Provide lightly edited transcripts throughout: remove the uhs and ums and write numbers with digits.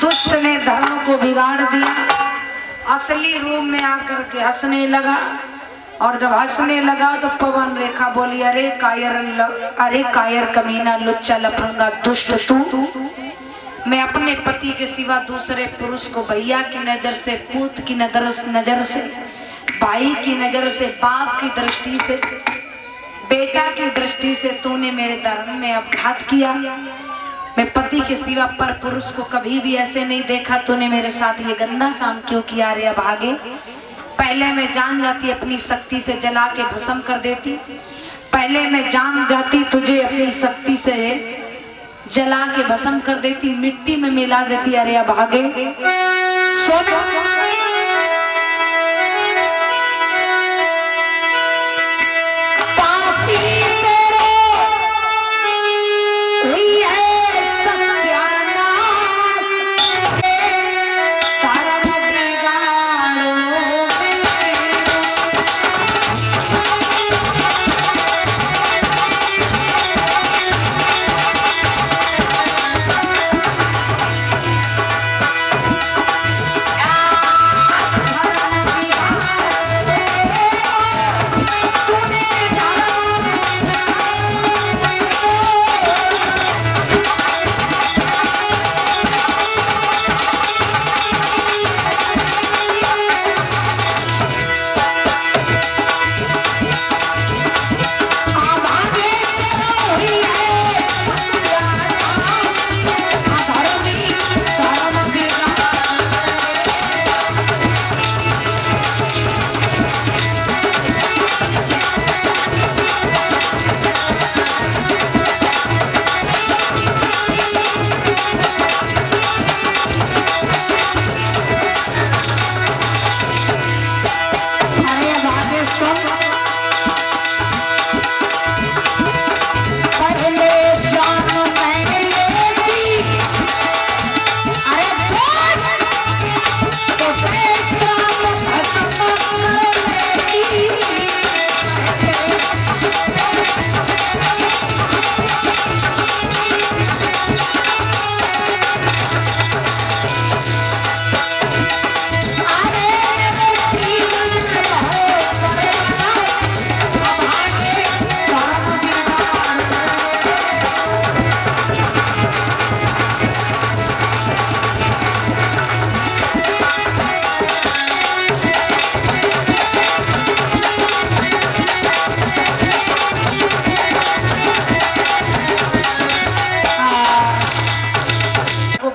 दुष्ट ने धर्म को बिगाड़ दिया। असली रूप में आकर के हंसने लगा, और जब हंसने लगा तो पवन रेखा बोली, अरे कायर कमीना लुच्चा लफंगा दुष्ट तू, मैं अपने पति के सिवा दूसरे पुरुष को भैया की नजर से, पूत की नजर से, भाई की नजर से, बाप की दृष्टि से, बेटा की दृष्टि से तूने मेरे धर्म में अपघात किया। मैं पति के सिवा पर पुरुष को कभी भी ऐसे नहीं देखा, तूने मेरे साथ ये गंदा काम क्यों किया रे अभागे। पहले मैं जान जाती अपनी शक्ति से जला के भस्म कर देती, पहले मैं जान जाती तुझे अपनी शक्ति से जला के भस्म कर देती, मिट्टी में मिला देती। अरे अभागे सुन,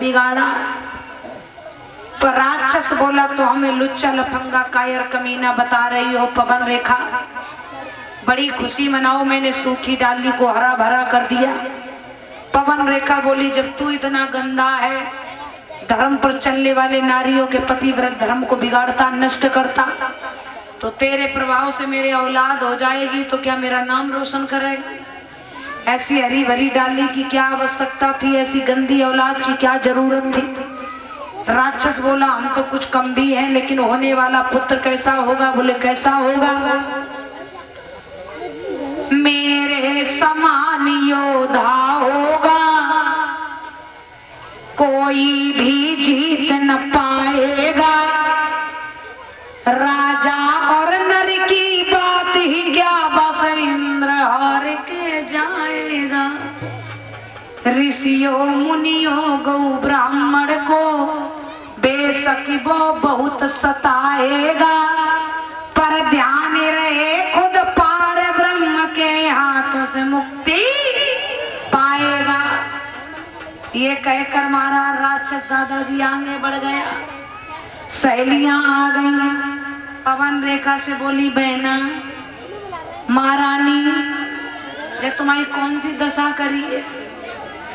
बिगाड़ा। पर राक्षस बोला, तो हमें लुच्चा लफंगा कायर कमीना बता रही हो पवन रेखा, बड़ी खुशी मनाओ, मैंने सूखी डाली को हरा भरा कर दिया। पवन रेखा बोली, जब तू इतना गंदा है, धर्म पर चलने वाले नारियों के पतिव्रत धर्म को बिगाड़ता, नष्ट करता, तो तेरे प्रभाव से मेरे औलाद हो जाएगी, तो क्या मेरा नाम रोशन करेगा? ऐसी हरी भरी डाली की क्या आवश्यकता थी, ऐसी गंदी औलाद की क्या जरूरत थी? राक्षस बोला, हम तो कुछ कम भी हैं, लेकिन होने वाला पुत्र कैसा होगा? बोले कैसा होगा? मेरे समान योद्धा होगा, कोई भी जीत न पाएगा। राजा और नर की बात ही क्या, बस इंद्र हार के जाएगा। ऋषियों मुनियों गौ ब्राह्मण को बेशक वो बहुत सताएगा, पर ध्यान रहे खुद पार ब्रह्म के हाथों से मुक्ति पाएगा। ये कहकर मारा राक्षस दादाजी आगे बढ़ गया। सहेलियां आ गई, पवन रेखा से बोली, बहना महारानी, जे तुम्हारी कौन सी दशा करी है?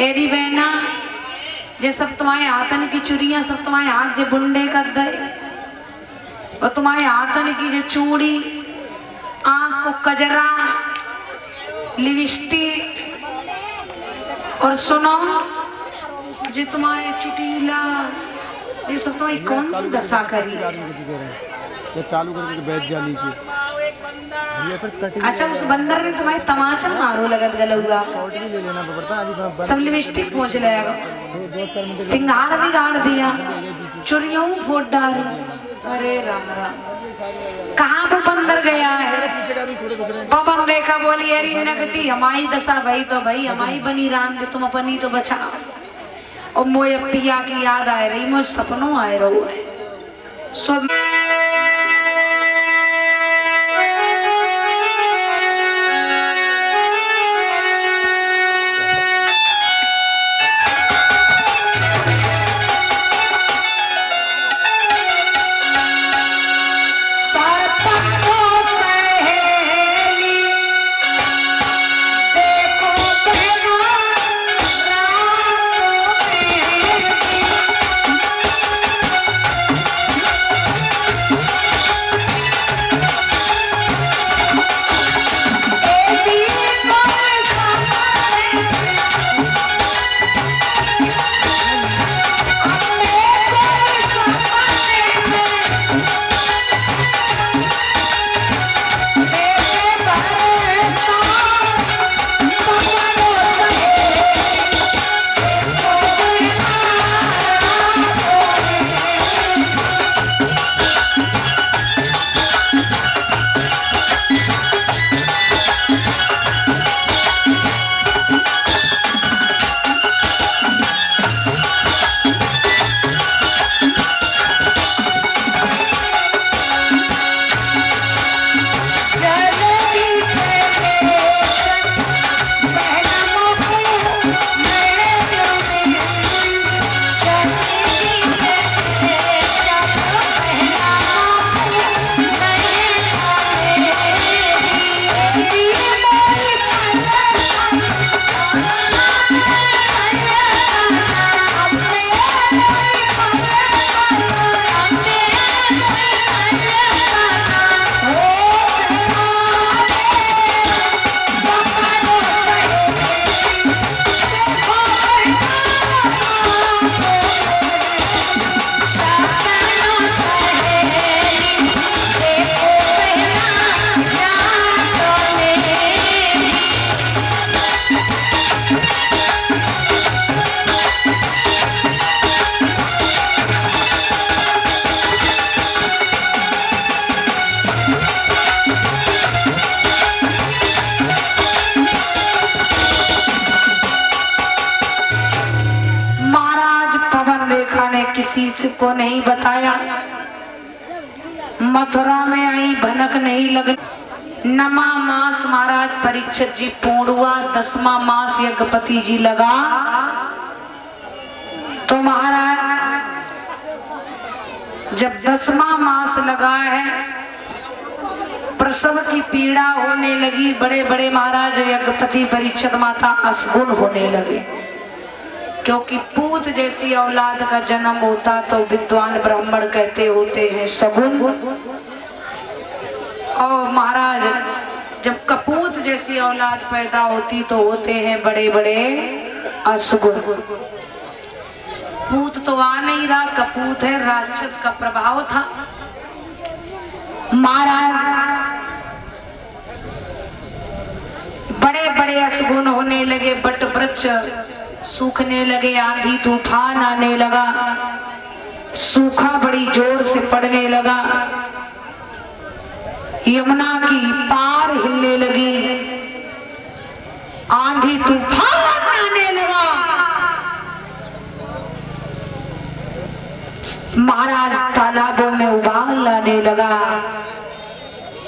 एरी बहना, जे सब तुम्हारे हाथन की चुरियां, सब तुम्हारे हाथ जे बुंडे कर दे, और तुम्हारे हाथन की जो चूड़ी, आंख को कजरा, लिपस्टिक, और सुनो जे तुम्हारे चुटीला, ये सब तुम्हारी कौन सी दशा करी? चालू करके बैठ जा नीचे। अच्छा उस बंदर ने तुम्हारी तमाचा मारो लगत गलुआ, सब लिपस्टिक पोंछ लेगा, सिंगार बिगाड़ दिया, चुरियों फोड़ डाली। अरे राम राम, कहाँ वो बंदर गया है? पवन रेखा बोली अरे नगटी हमारी दशा भाई, तो भाई हमारी बनी रान दे, तुम अपनी तो बचाओ। और मोय पिया की याद आए रही, मुझ सपनों आए रहो है सो किसी को नहीं बताया, मथुरा में आई भनक नहीं लग। नमा मास महाराज परीक्षित जी पूर्ण हुआ, 10वां मास यज्ञपति जी लगा तो महाराज जब 10वां मास लगा है प्रसव की पीड़ा होने लगी, बड़े बड़े महाराज यज्ञपति परीक्षित माता असगुन होने लगे, क्योंकि पूत जैसी औलाद का जन्म होता तो विद्वान ब्राह्मण कहते होते हैं सगुन, और महाराज जब कपूत जैसी औलाद पैदा होती तो होते हैं बड़े बड़े असगुन। पूत तो आ नहीं रहा, कपूत है, राक्षस का प्रभाव था। महाराज बड़े बड़े असगुन होने लगे, बट वृक्ष सूखने लगे, आंधी तूफान आने लगा, सूखा बड़ी जोर से पड़ने लगा, यमुना की पार हिलने लगी, आंधी तूफान आने लगा। महाराज तालाबों में उबाल आने लगा,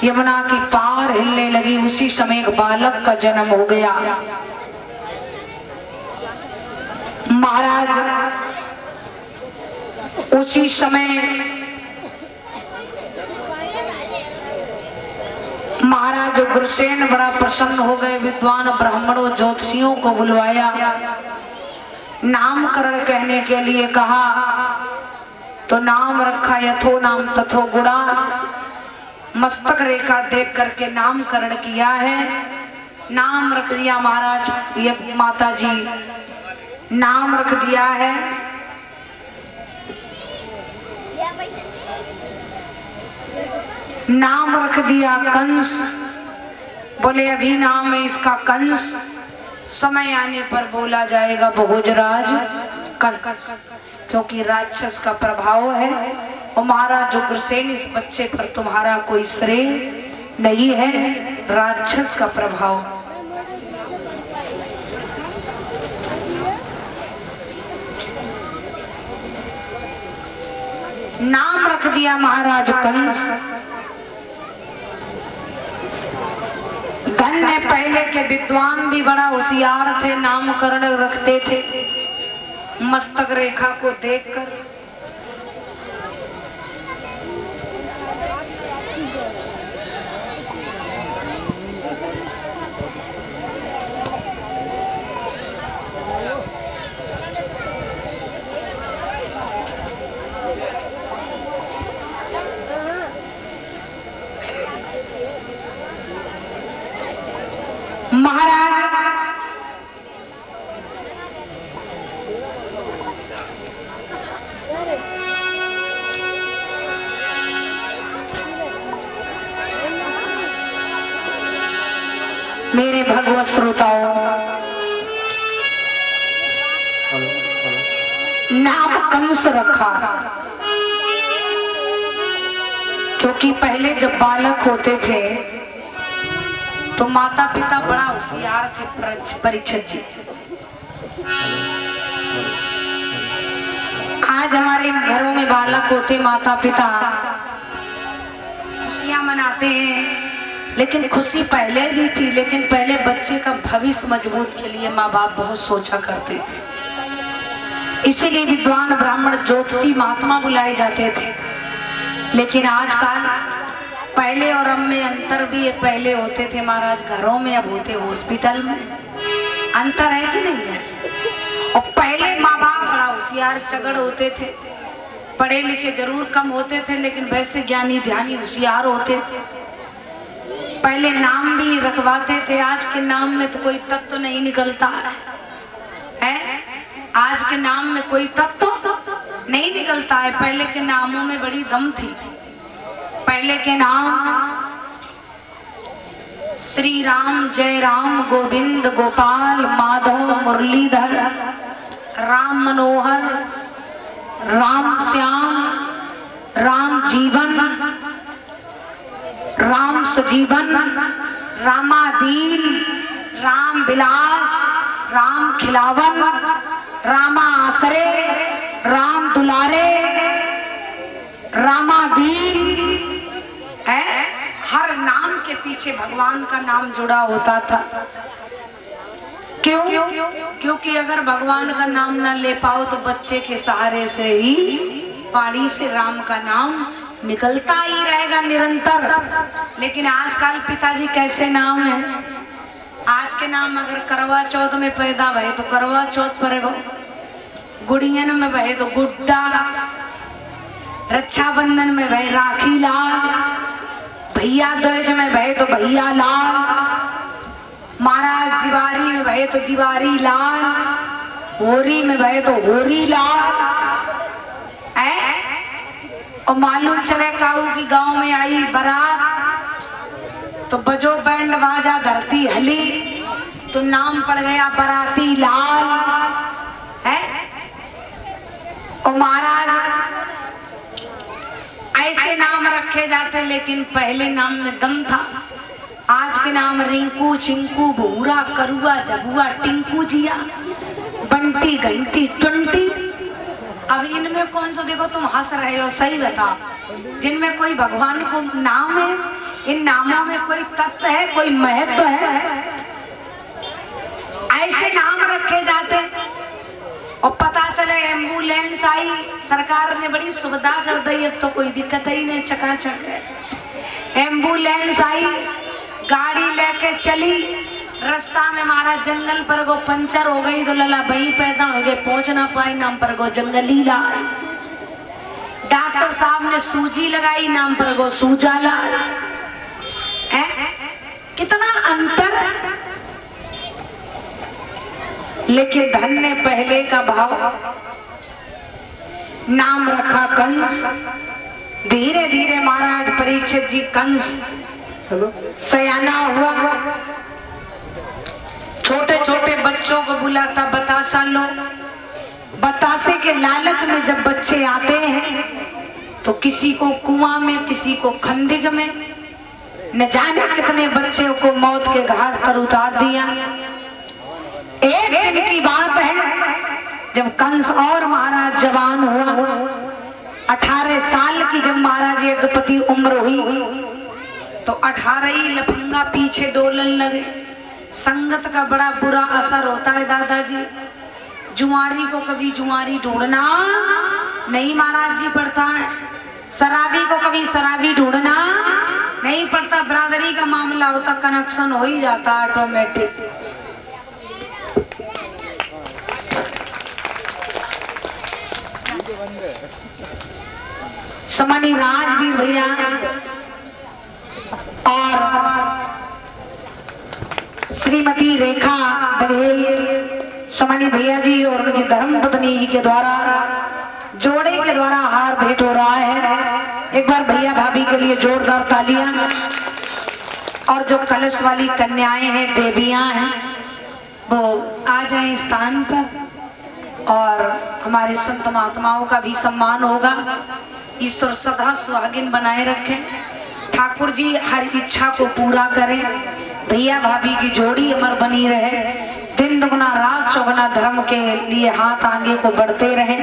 यमुना की पार हिलने लगी। उसी समय एक बालक का जन्म हो गया। महाराज उसी समय महाराज उग्रसेन बड़ा प्रसन्न हो गए, विद्वान ब्राह्मणों ज्योतिषियों को बुलवाया, नामकरण कहने के लिए कहा, तो नाम रखा यथो नाम तथो गुणा, मस्तक रेखा देख करके नामकरण किया है। नाम रख दिया महाराज, ये माता जी नाम रख दिया है। नाम रख दिया कंस। बोले अभी नाम है इसका कंस, समय आने पर बोला जाएगा भोजराज कंस, क्योंकि राक्षस का प्रभाव है। और महाराज उग्रसेन इस बच्चे पर तुम्हारा कोई श्रेय नहीं है, राक्षस का प्रभाव। नाम रख दिया महाराज कंस। धन्य पहले के विद्वान भी बड़ा होशियार थे, नामकरण रखते थे मस्तक रेखा को देखकर। महाराज मेरे भगवत श्रोताओं, नाम कंस रखा क्योंकि पहले जब बालक होते थे तो माता पिता बड़ा होशियार थे। परीक्षित जी, आज हमारे घरों में बालक होते, माता पिता खुशियां मनाते हैं, लेकिन खुशी पहले भी थी, लेकिन पहले बच्चे का भविष्य मजबूत के लिए माँ बाप बहुत सोचा करते थे। इसीलिए विद्वान ब्राह्मण ज्योतिषी महात्मा बुलाए जाते थे। लेकिन आजकल पहले और अब में अंतर भी है। पहले होते थे महाराज घरों में, अब होते हॉस्पिटल में। अंतर है कि नहीं है? और पहले माँ बाप बड़ा होशियार चगड़ होते थे, पढ़े लिखे जरूर कम होते थे, लेकिन वैसे ज्ञानी ध्यानी होशियार होते थे। पहले नाम भी रखवाते थे। आज के नाम में तो कोई तत्व नहीं निकलता है। आज के नाम में कोई तत्व नहीं निकलता है। पहले के नामों में बड़ी दम थी। पहले के नाम श्री राम, जय राम, गोविंद, गोपाल, माधव, मुरलीधर, राम मनोहर, राम श्याम, राम जीवन, राम सजीवन, रामादीन, राम विलास, राम खिलावन, रामा आसरे, राम दुलारे, रामादीन है। हर नाम के पीछे भगवान का नाम जुड़ा होता था। क्यों? क्योंकि अगर भगवान का नाम न ले पाओ तो बच्चे के सहारे से ही पानी से राम का नाम निकलता ही रहेगा निरंतर। लेकिन आजकल पिताजी कैसे नाम है? आज के नाम अगर करवा चौथ में पैदा भये तो करवा चौथ पड़ेगा, गुड़ियन में भये तो गुड्डा, रक्षाबंधन में भये राखी लाल, भैया दूज में भये तो भैया लाल, महाराज दिवारी में भये तो दिवारी लाल, होरी में भये तो होरी लाल। और मालूम चले काऊ की गांव में आई बारात तो बजो बैंड बाजा, धरती हली तो नाम पड़ गया बराती लाल है। और महाराज ऐसे नाम रखे जाते, लेकिन पहले नाम में दम था। आज के नाम रिंकू, चिंकू, भूरा, करुआ, जबुआ, टिंकू, जिया, बंटी, घंटी, टंटी। अब इनमें कौन सा? देखो तुम हंस रहे हो, सही बताओ। जिनमें कोई भगवान को नाम है, इन नामों में कोई तत्व है, कोई महत्व है? ऐसे नाम रखे जाते। और पता चले एम्बुलेंस आई, सरकार ने बड़ी सुविधा कर दी, अब तो कोई दिक्कत ही नहीं, चकाचक है। एम्बुलेंस आई, गाड़ी लेके चली, रास्ता में महाराज जंगल पर गो पंचर हो गई तो लला भाई पैदा हो गए, पहुंच ना पाई, नाम पर गो जंगली लाल। डॉक्टर साहब ने सूजी लगाई, नाम पर गो सूजा लाल। कितना अंतर है। लेकिन धन ने पहले का भाव, नाम रखा कंस, धीरे धीरे महाराज परीक्षित जी कंस सयाना हुआ। छोटे छोटे बच्चों को बुलाता, बतासा लो। बतासे के लालच में जब बच्चे आते हैं तो किसी को कुआं में, किसी को खंडिग में, न जाने कितने बच्चों को मौत के घाट पर उतार दिया। एक दिन की बात है जब कंस और महाराज जवान हुआ, 18 साल की जब महाराज यज्ञपति उम्र हुई तो 18 ही लफंगा पीछे डोलन लगे। संगत का बड़ा बुरा असर होता है दादाजी। जुआरी को कभी जुआरी ढूंढना नहीं महाराज जी पड़ता है, शराबी को कभी शराबी ढूंढना नहीं पड़ता। बरादरी का मामला होता, कनेक्शन हो ही जाता ऑटोमेटिक। समानी राजवीर भैया और श्रीमती रेखा बघेल, समानी भैया जी और उनकी धर्म पत्नी जी के द्वारा, जोड़े के द्वारा हार भेंट हो रहा है। एक बार भैया भाभी के लिए जोरदार तालियां। और जो कलश वाली कन्याएं हैं, देवियां हैं, वो आ जाएं स्थान पर और हमारे संत महात्माओं का भी सम्मान होगा। ईश्वर सदा सुहागिन बनाए रखें, ठाकुर जी हर इच्छा को पूरा करें, भैया भाभी की जोड़ी अमर बनी रहे, दिन दुगना रात चौगुना धर्म के लिए हाथ आगे को बढ़ते रहें,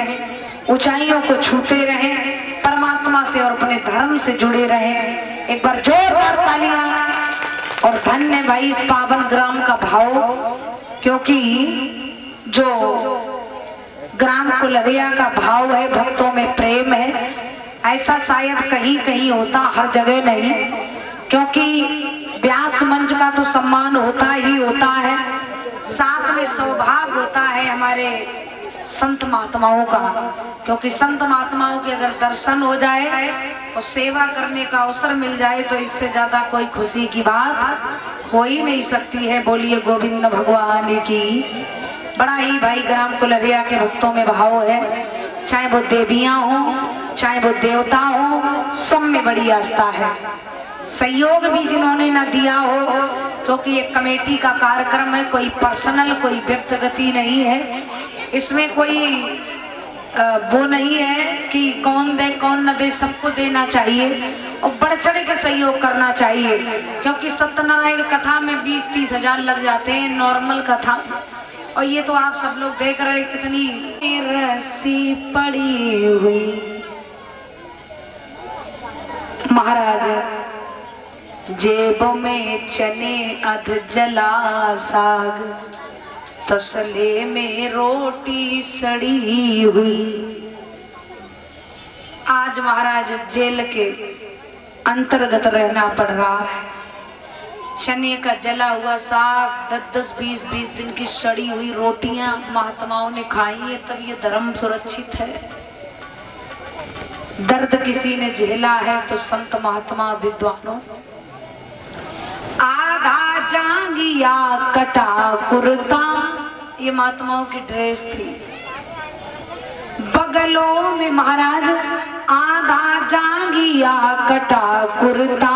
ऊंचाइयों को छूते रहें, परमात्मा से और अपने धर्म से जुड़े रहें। एक बार जोरदार तालियां। और धन्य भाई इस पावन ग्राम का भाव, क्योंकि जो ग्राम कुलरिया का भाव है, भक्तों में प्रेम है, ऐसा शायद कहीं कहीं होता, हर जगह नहीं। क्योंकि व्यास मंच का तो सम्मान होता ही होता है, साथ में सौभाग्य होता है हमारे संत महात्माओं का। क्योंकि संत महात्माओं के अगर दर्शन हो जाए और सेवा करने का अवसर मिल जाए तो इससे ज्यादा कोई खुशी की बात हो ही नहीं सकती है। बोलिए गोविंद भगवान की। बड़ा ही भाई ग्राम कुलरिया के भक्तों में भाव है, चाहे वो देवियां हो, चाहे वो देवता हो, सब में बड़ी आस्था है। सहयोग भी जिन्होंने न दिया हो, क्योंकि ये कमेटी का कार्यक्रम है, कोई पर्सनल, कोई व्यक्तिगत नहीं है। इसमें कोई वो नहीं है कि कौन दे कौन न दे, सबको देना चाहिए और बढ़ चढ़ के सहयोग करना चाहिए। क्योंकि सत्यनारायण कथा में 20-30 हजार लग जाते हैं नॉर्मल कथा, और ये तो आप सब लोग देख रहे हैं कितनी रस्सी पड़ी हुई। महाराज जेब में चने अध जला साग, तसले में रोटी सड़ी हुई। आज महाराज जेल के अंतर्गत रहना पड़ रहा है। चने का जला हुआ साग, 10-10, 20-20 दिन की सड़ी हुई रोटियां महात्माओं ने खाई है, तब ये धर्म सुरक्षित है। दर्द किसी ने झेला है तो संत महात्मा विद्वानों। आधा जांगिया कटा कुर्ता, ये महात्माओं की ड्रेस थी। बगलों में महाराज आधा जांगिया कटा कुर्ता,